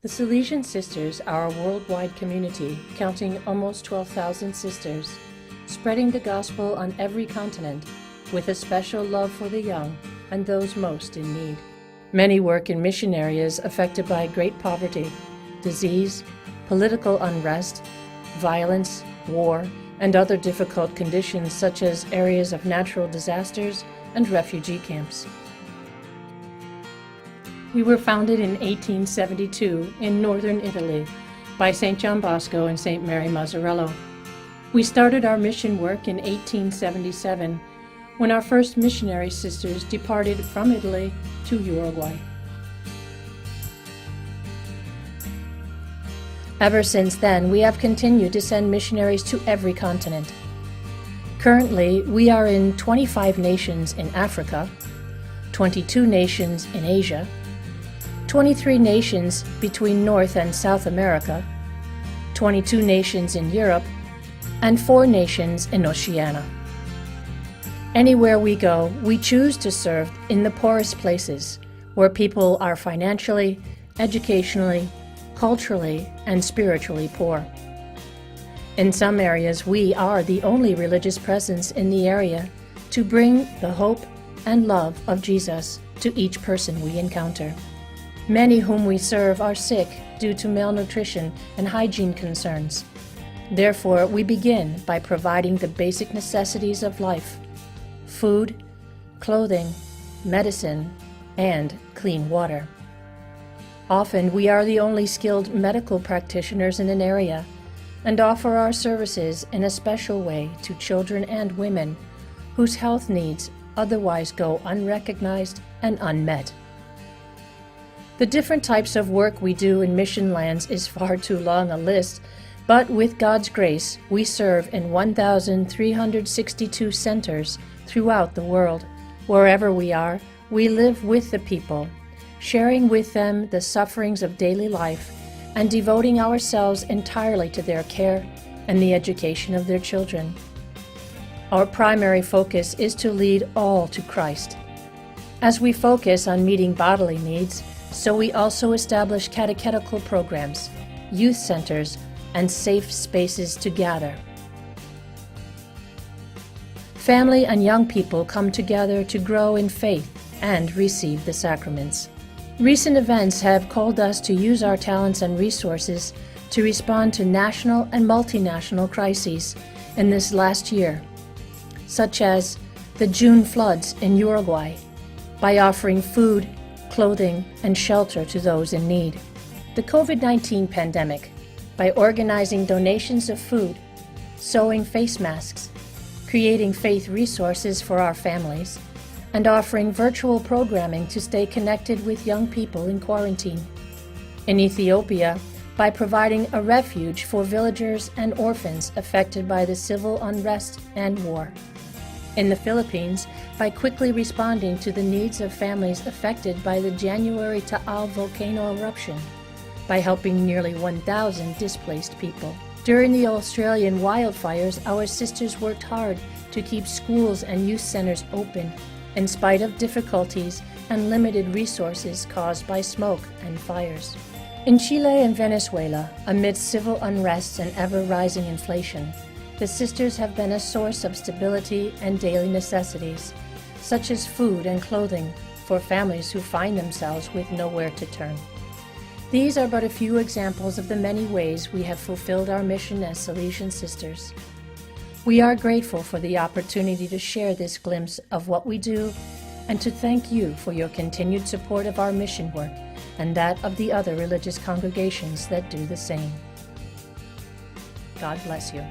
The Salesian Sisters are a worldwide community counting almost 12,000 sisters, spreading the gospel on every continent with a special love for the young and those most in need. Many work in mission areas affected by great poverty, disease, political unrest, violence, war, and other difficult conditions such as areas of natural disasters and refugee camps. We were founded in 1872 in northern Italy by St. John Bosco and St. Mary Mazzarello. We started our mission work in 1877 when our first missionary sisters departed from Italy to Uruguay. Ever since then, we have continued to send missionaries to every continent. Currently, we are in 25 nations in Africa, 22 nations in Asia, 23 nations between North and South America, 22 nations in Europe, and 4 nations in Oceania. Anywhere we go, we choose to serve in the poorest places, where people are financially, educationally, culturally, and spiritually poor. In some areas, we are the only religious presence in the area to bring the hope and love of Jesus to each person we encounter. Many whom we serve are sick due to malnutrition and hygiene concerns. Therefore, we begin by providing the basic necessities of life: food, clothing, medicine, and clean water. Often, we are the only skilled medical practitioners in an area and offer our services in a special way to children and women whose health needs otherwise go unrecognized and unmet. The different types of work we do in mission lands is far too long a list, but with God's grace, we serve in 1,362 centers throughout the world. Wherever we are, we live with the people, sharing with them the sufferings of daily life and devoting ourselves entirely to their care and the education of their children. Our primary focus is to lead all to Christ. As we focus on meeting bodily needs, so we also establish catechetical programs, youth centers, and safe spaces to gather. Family and young people come together to grow in faith and receive the sacraments. Recent events have called us to use our talents and resources to respond to national and multinational crises in this last year, such as the June floods in Uruguay, by offering food, clothing, and shelter to those in need. The COVID-19 pandemic, by organizing donations of food, sewing face masks, creating faith resources for our families, and offering virtual programming to stay connected with young people in quarantine. In Ethiopia, by providing a refuge for villagers and orphans affected by the civil unrest and war. In the Philippines, by quickly responding to the needs of families affected by the January Taal volcano eruption, by helping nearly 1,000 displaced people. During the Australian wildfires, our sisters worked hard to keep schools and youth centers open, in spite of difficulties and limited resources caused by smoke and fires. In Chile and Venezuela, amidst civil unrest and ever-rising inflation, the sisters have been a source of stability and daily necessities, such as food and clothing, for families who find themselves with nowhere to turn. These are but a few examples of the many ways we have fulfilled our mission as Salesian Sisters. We are grateful for the opportunity to share this glimpse of what we do and to thank you for your continued support of our mission work and that of the other religious congregations that do the same. God bless you.